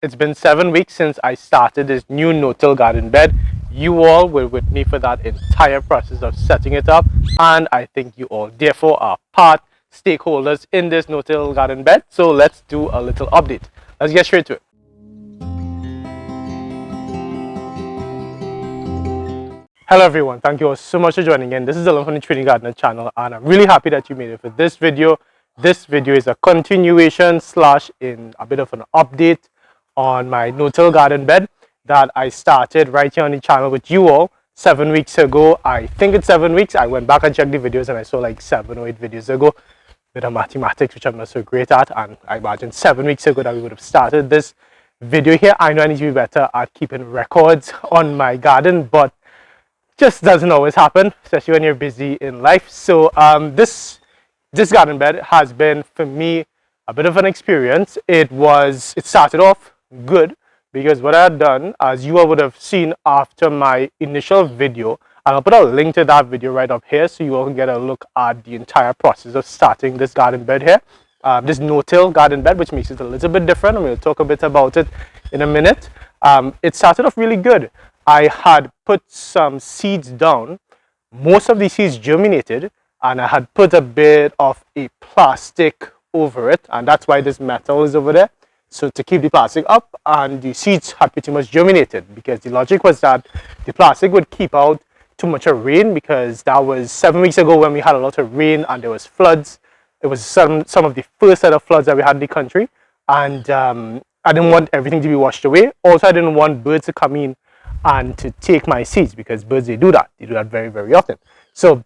It's been 7 weeks since I started this new no-till garden bed. You all were with me for that entire process of setting it up, and I think you all therefore are part stakeholders in this no-till garden bed. So let's do a little update. Let's get straight to it. Hello everyone, thank you all so much for joining in. This is Dylan from the Trinidad Gardener channel, and I'm really happy that you made it for this video. This video is a continuation slash in a bit of an update on my no-till garden bed that I started right here on the channel with you all 7 weeks ago. I think it's 7 weeks. I went back and checked the videos and I saw like 7 or 8 videos ago. Bit of mathematics, which I'm not so great at, and I imagine 7 weeks ago that we would have started this video here. I know I need to be better at keeping records on my garden, but just doesn't always happen, especially when you're busy in life. So this garden bed has been for me a bit of an experience. It started off good because what I had done, as you all would have seen after my initial video, and I'll put a link to that video right up here so you all can get a look at the entire process of starting this garden bed here, this no-till garden bed, which makes it a little bit different, and we'll talk a bit about it in a minute. It started off really good. I had put some seeds down. Most of these seeds germinated, and I had put a bit of a plastic over it, and that's why this metal is over there, so to keep the plastic up, and the seeds had pretty much germinated, because the logic was that the plastic would keep out too much of rain, because that was 7 weeks ago when we had a lot of rain and there was floods. It was some of the first set of floods that we had in the country, and I didn't want everything to be washed away. Also, I didn't want birds to come in and to take my seeds, because birds, they do that very, very often. So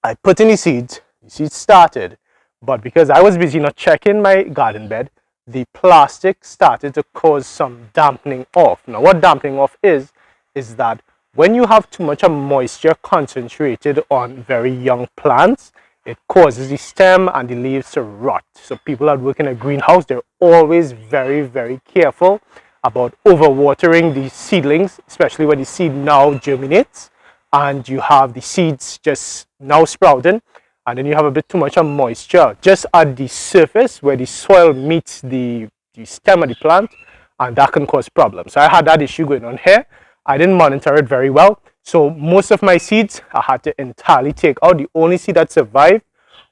I put in the seeds started, but because I was busy not checking my garden bed, the plastic started to cause some dampening off. Now what dampening off is that when you have too much of moisture concentrated on very young plants, it causes the stem and the leaves to rot. So people that work in a greenhouse, they're always very, very careful about overwatering the seedlings, especially when the seed now germinates and you have the seeds just now sprouting, and then you have a bit too much of moisture just at the surface where the soil meets the stem of the plant, and that can cause problems. So I had that issue going on here. I didn't monitor it very well, so most of my seeds I had to entirely take out. The only seed that survived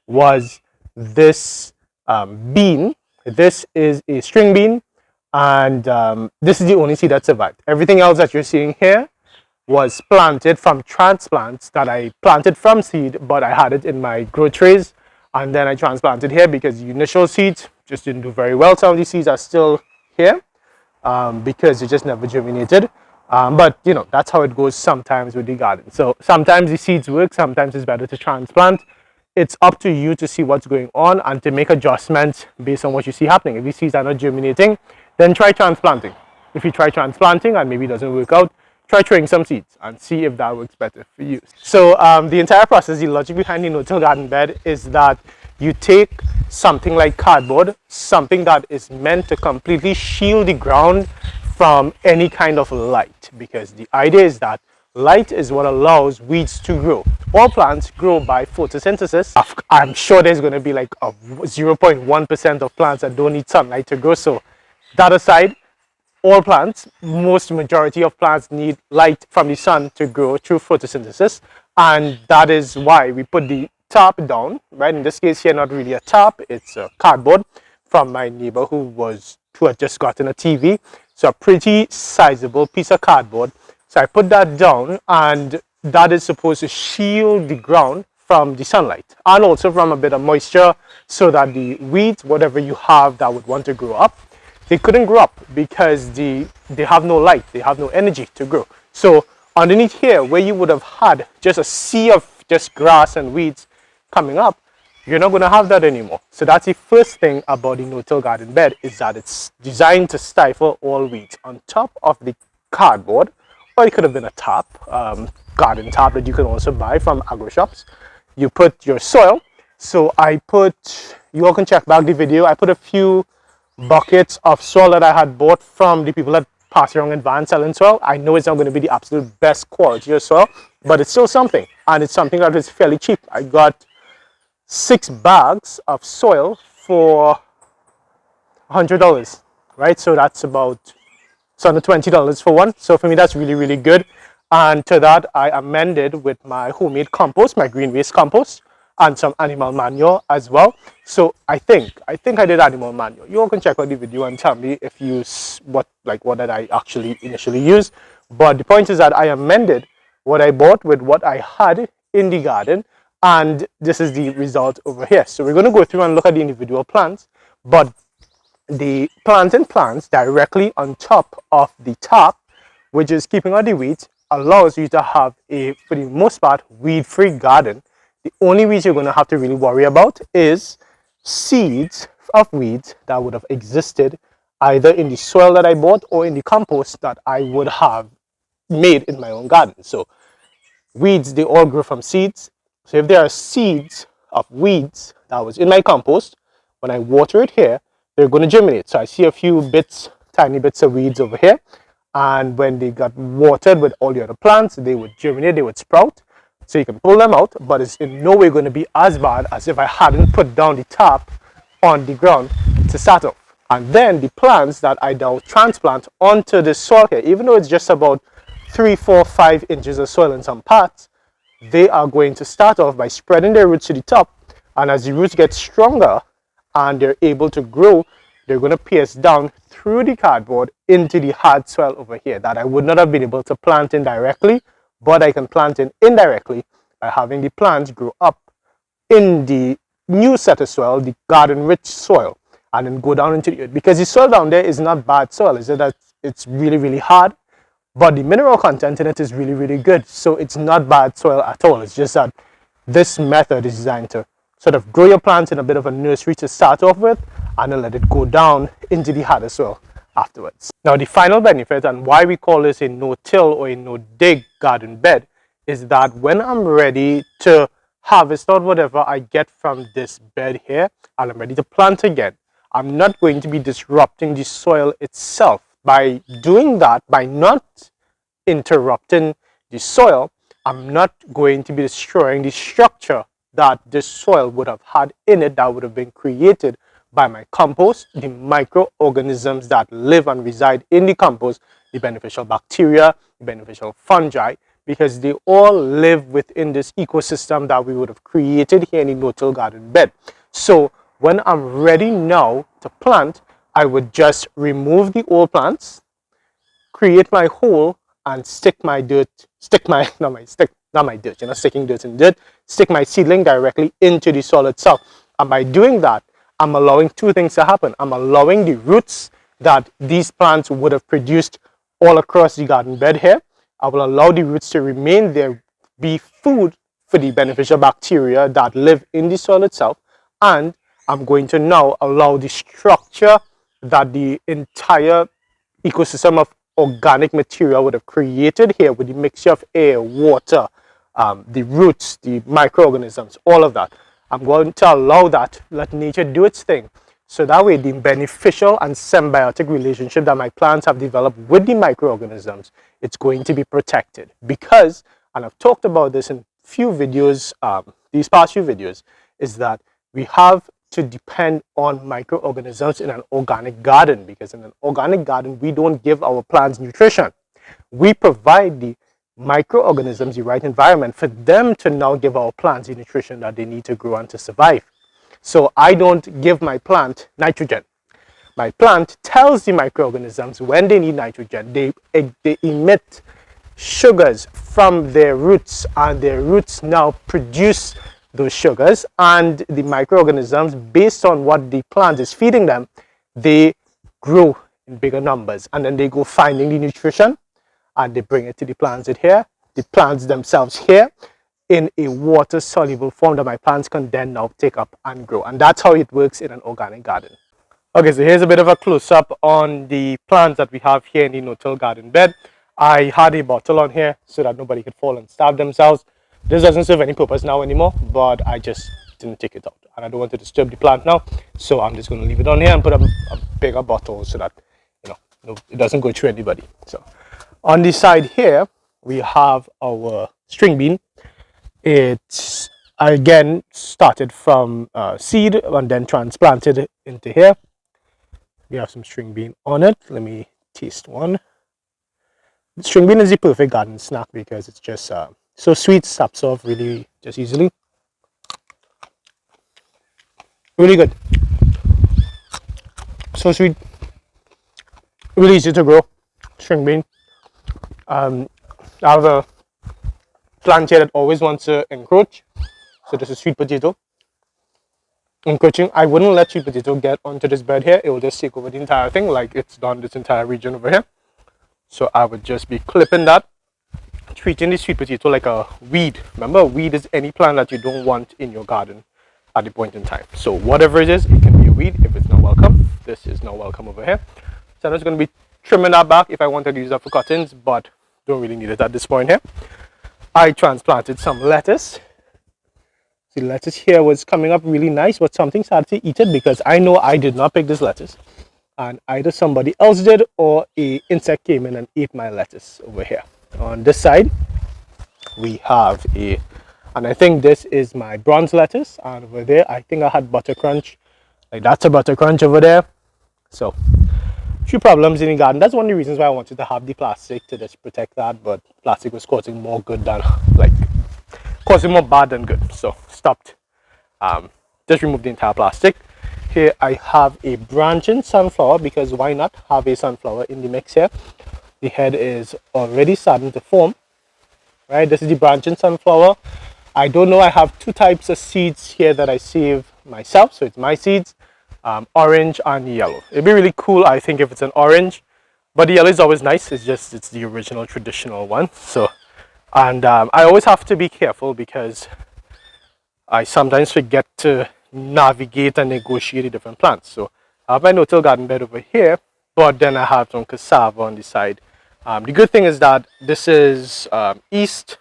was this bean. This is a string bean, and this is the only seed that survived. Everything else that you're seeing here was planted from transplants that I planted from seed, but I had it in my grow trays, and then I transplanted here because the initial seeds just didn't do very well. Some of these seeds are still here because they just never germinated, but you know, that's how it goes sometimes with the garden. So sometimes the seeds work, sometimes it's better to transplant. It's up to you to see what's going on and to make adjustments based on what you see happening. If these seeds are not germinating, then try transplanting. If you try transplanting and maybe it doesn't work out, try throwing some seeds and see if that works better for you. So the entire process, the logic behind the no-till garden bed is that you take something like cardboard, something that is meant to completely shield the ground from any kind of light, because the idea is that light is what allows weeds to grow. All plants grow by photosynthesis. I'm sure there's going to be like a 0.1% of plants that don't need sunlight to grow. So that aside, all plants, majority of plants need light from the sun to grow through photosynthesis, and that is why we put the tarp down, right? In this case here, not really a tarp, it's a cardboard from my neighbor who had just gotten a TV. So a pretty sizable piece of cardboard. So I put that down, and that is supposed to shield the ground from the sunlight and also from a bit of moisture, so that the weeds, whatever you have that would want to grow up, they couldn't grow up because they have no light, they have no energy to grow. So underneath here, where you would have had just a sea of just grass and weeds coming up, you're not going to have that anymore. So that's the first thing about the no-till garden bed, is that it's designed to stifle all weeds. On top of the cardboard, or it could have been a tarp, garden tarp that you can also buy from agro shops, you put your soil. So you all can check back the video, I put a few buckets of soil that I had bought from the people that pass around advanced selling soil. I know it's not going to be the absolute best quality of soil, but it's still something, and it's something that is fairly cheap. I got 6 bags of soil for $100. right? So that's about, it's under $20 for one. So for me, that's really, really good. And to that, I amended with my homemade compost, my green waste compost, and some animal manure as well. So I think I did animal manure. You all can check out the video and tell me if you what did I actually initially use. But the point is that I amended what I bought with what I had in the garden, and this is the result over here. So we're going to go through and look at the individual plants, but the planting plants directly on top of the top, which is keeping out the weeds, allows you to have a, for the most part, weed-free garden. The only weeds you're going to have to really worry about is seeds of weeds that would have existed either in the soil that I bought or in the compost that I would have made in my own garden. So weeds, they all grow from seeds. So if there are seeds of weeds that was in my compost, when I water it here, they're going to germinate. So I see a few bits, tiny bits of weeds over here. And when they got watered with all the other plants, they would germinate, they would sprout. So you can pull them out, but it's in no way going to be as bad as if I hadn't put down the top on the ground to start off. And then the plants that I now transplant onto the soil here, even though it's just about 3, 4, 5 inches of soil in some parts, they are going to start off by spreading their roots to the top. And as the roots get stronger and they're able to grow, they're going to pierce down through the cardboard into the hard soil over here that I would not have been able to plant in directly, but I can plant in indirectly by having the plants grow up in the new set of soil, the garden rich soil, and then go down into the earth. Because the soil down there is not bad soil, is it that it's really, really hard, but the mineral content in it is really, really good. So it's not bad soil at all. It's just that this method is designed to sort of grow your plants in a bit of a nursery to start off with, and then let it go down into the harder soil afterwards. Now the final benefit, and why we call this a no-till or a no-dig garden bed, is that when I'm ready to harvest out whatever I get from this bed here, and I'm ready to plant again, I'm not going to be disrupting the soil itself. By doing that, by not interrupting the soil, I'm not going to be destroying the structure that this soil would have had in it that would have been created by my compost, the microorganisms that live and reside in the compost, the beneficial bacteria, the beneficial fungi, because they all live within this ecosystem that we would have created here in the no-till garden bed. So when I'm ready now to plant, I would just remove the old plants, create my hole, and stick my dirt, not my dirt, you're not sticking dirt in dirt, stick my seedling directly into the soil itself. And by doing that, I'm allowing two things to happen. I'm allowing the roots that these plants would have produced all across the garden bed here. I will allow the roots to remain there, be food for the beneficial bacteria that live in the soil itself. And I'm going to now allow the structure that the entire ecosystem of organic material would have created here with the mixture of air, water, the roots, the microorganisms, all of that. I'm going to allow that, let nature do its thing. So that way the beneficial and symbiotic relationship that my plants have developed with the microorganisms, it's going to be protected. Because, and I've talked about this in few videos, these past few videos, is that we have to depend on microorganisms in an organic garden, because in an organic garden, we don't give our plants nutrition. We provide the microorganisms the right environment for them to now give our plants the nutrition that they need to grow and to survive. So I don't give my plant nitrogen. My plant tells the microorganisms when they need nitrogen. They emit sugars from their roots, and their roots now produce those sugars, and the microorganisms, based on what the plant is feeding them, they grow in bigger numbers, and then they go finding the nutrition and they bring it to the plants here, the plants themselves here, in a water soluble form that my plants can then now take up and grow. And that's how it works in an organic garden. Okay, so here's a bit of a close-up on the plants that we have here in the no-till garden bed. I had a bottle on here so that nobody could fall and stab themselves. This doesn't serve any purpose now anymore, but I just didn't take it out, and I don't want to disturb the plant now, so I'm just going to leave it on here and put a bigger bottle so that it doesn't go through anybody. So on the side here we have our string bean. It's again started from seed and then transplanted into here. We have some string bean on it. Let me taste one. String bean is the perfect garden snack because it's just so sweet, saps off really just easily. Really good. So sweet. Really easy to grow. String bean. I have a plant here that always wants to encroach. So this is sweet potato. Encroaching. I wouldn't let sweet potato get onto this bed here. It will just take over the entire thing like it's done this entire region over here. So I would just be clipping that, treating the sweet potato like a weed. Remember, a weed is any plant that you don't want in your garden at the point in time. So whatever it is, it can be a weed if it's not welcome. This is not welcome over here. So I'm just going to be trimming that back if I wanted to use that for cuttings, but don't really need it at this point here. I transplanted some lettuce. The lettuce here was coming up really nice, but something started to eat it because I know I did not pick this lettuce. And either somebody else did or a insect came in and ate my lettuce over here. On this side, we have and I think this is my bronze lettuce. And over there, I think I had butter crunch. Like that's a butter crunch over there. So, few problems in the garden. That's one of the reasons why I wanted to have the plastic to just protect that. But plastic was causing more good than, causing more bad than good. So, stopped. Just removed the entire plastic. Here I have a branching sunflower because why not have a sunflower in the mix here. The head is already starting to form, right? This is the branching sunflower. I don't know, I have two types of seeds here that I save myself, so it's my seeds, orange and yellow. It'd be really cool, I think, if it's an orange, but the yellow is always nice. It's the original traditional one. So, and I always have to be careful because I sometimes forget to navigate and negotiate the different plants. So I have my no-till garden bed over here, but then I have some cassava on the side. The good thing is that this is east,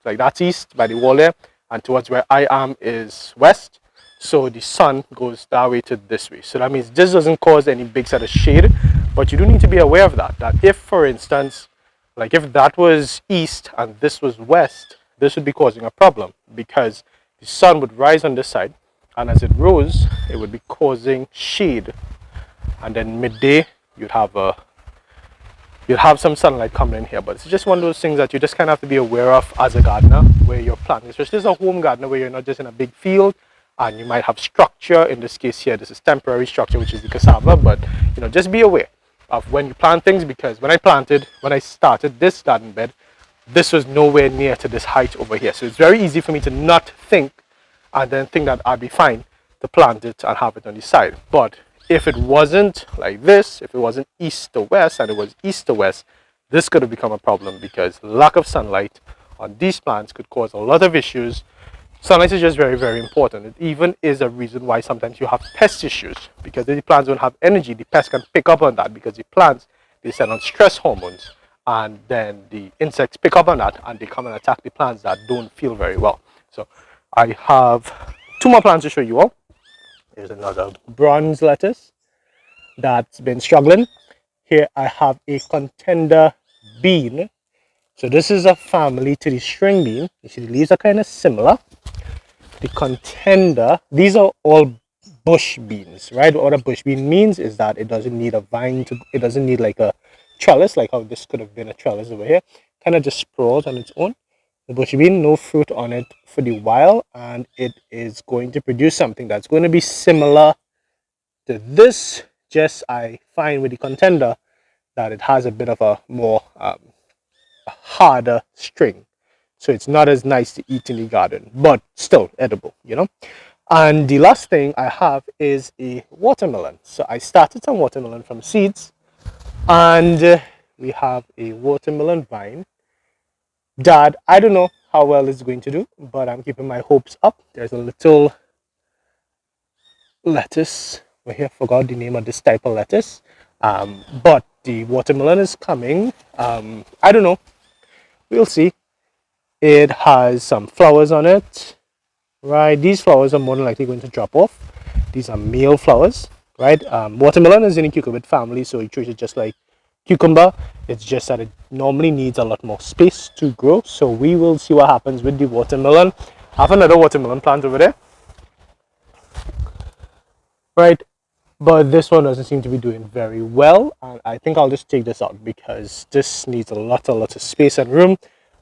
like that's east by the wall there, and towards where I am is west. So the sun goes that way to this way. So that means this doesn't cause any big set of shade, but you do need to be aware of that. That if, for instance, like if that was east and this was west, this would be causing a problem because the sun would rise on this side, and as it rose, it would be causing shade. And then midday, you'd have some sunlight coming in here. But it's just one of those things that you just kind of have to be aware of as a gardener, where you're planting, especially as a home gardener, where you're not just in a big field, and you might have structure. In this case here, this is temporary structure, which is the cassava. But just be aware of when you plant things, because when I started this garden bed, this was nowhere near to this height over here. So it's very easy for me to not think and then think that I'd be fine to plant it and have it on the side. But if it wasn't like this, if it wasn't east to west and it was east to west, this could have become a problem because lack of sunlight on these plants could cause a lot of issues. Sunlight is just very, very important. It even is a reason why sometimes you have pest issues, because if the plants don't have energy, the pests can pick up on that because the plants, they send on stress hormones, and then the insects pick up on that and they come and attack the plants that don't feel very well. So I have two more plants to show you all. Here's another bronze lettuce that's been struggling. Here I have a contender bean. So this is a family to the string bean. You see the leaves are kind of similar. The contender, these are all bush beans, right? What a bush bean means is that it doesn't need a vine it doesn't need like a trellis, like how this could have been a trellis over here. Kind of just sprawls on its own. The bush bean, no fruit on it for the while, and it is going to produce something that's going to be similar to this. Just I find with the contender that it has a bit of a more harder string, so it's not as nice to eat in the garden, but still edible, And the last thing I have is a watermelon. So I started some watermelon from seeds, and we have a watermelon vine that I don't know how well it's going to do, but I'm keeping my hopes up. There's a little lettuce over here, forgot the name of this type of lettuce, but the watermelon is coming. I don't know, we'll see. It has some flowers on it, right? These flowers are more than likely going to drop off. These are male flowers, right? Watermelon is in the cucurbit family, so you treat it just like cucumber. It's just that it normally needs a lot more space to grow. So we will see what happens with the watermelon. I have another watermelon plant over there, right? but this one doesn't seem to be doing very well, and I think I'll just take this out because this needs a lot of space and room,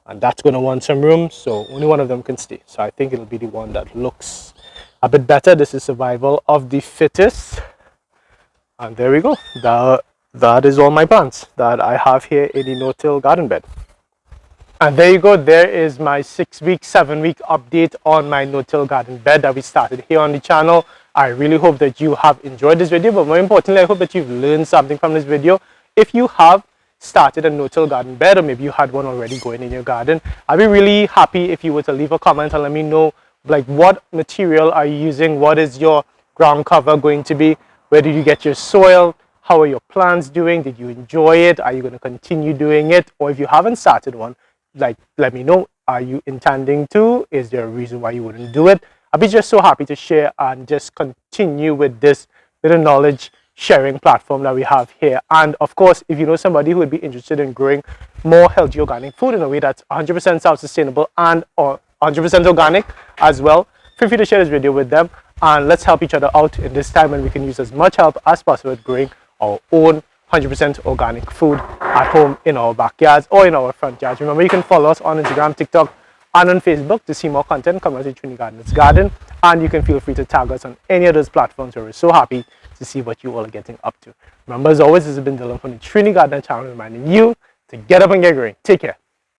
and that's going to want some room, so only one of them can stay. So I think it'll be the one that looks a bit better. This is survival of the fittest, and there we go. That is all my plants that I have here in the no-till garden bed. And there you go, there is my 6-week, 7-week update on my no-till garden bed that we started here on the channel. I really hope that you have enjoyed this video, but more importantly, I hope that you've learned something from this video. If you have started a no-till garden bed, or maybe you had one already going in your garden, I'd be really happy if you were to leave a comment and let me know, like, what material are you using? What is your ground cover going to be? Where did you get your soil? How are your plants doing? Did you enjoy it? Are you going to continue doing it? Or if you haven't started one, like, let me know. Are you intending to? Is there a reason why you wouldn't do it? I'll be just so happy to share and just continue with this bit of knowledge sharing platform that we have here. And of course, if you know somebody who would be interested in growing more healthy organic food in a way that's 100% self-sustainable and or 100% organic as well, feel free to share this video with them, and let's help each other out in this time when we can use as much help as possible with growing our own 100% organic food at home, in our backyards or in our front yards. Remember, you can follow us on Instagram, TikTok, and on Facebook to see more content coming out of Trinidad Gardeners Garden. And you can feel free to tag us on any of those platforms where we're so happy to see what you all are getting up to. Remember, as always, this has been Dylan from the Trinidad Gardener channel, reminding you to get up and get growing. Take care.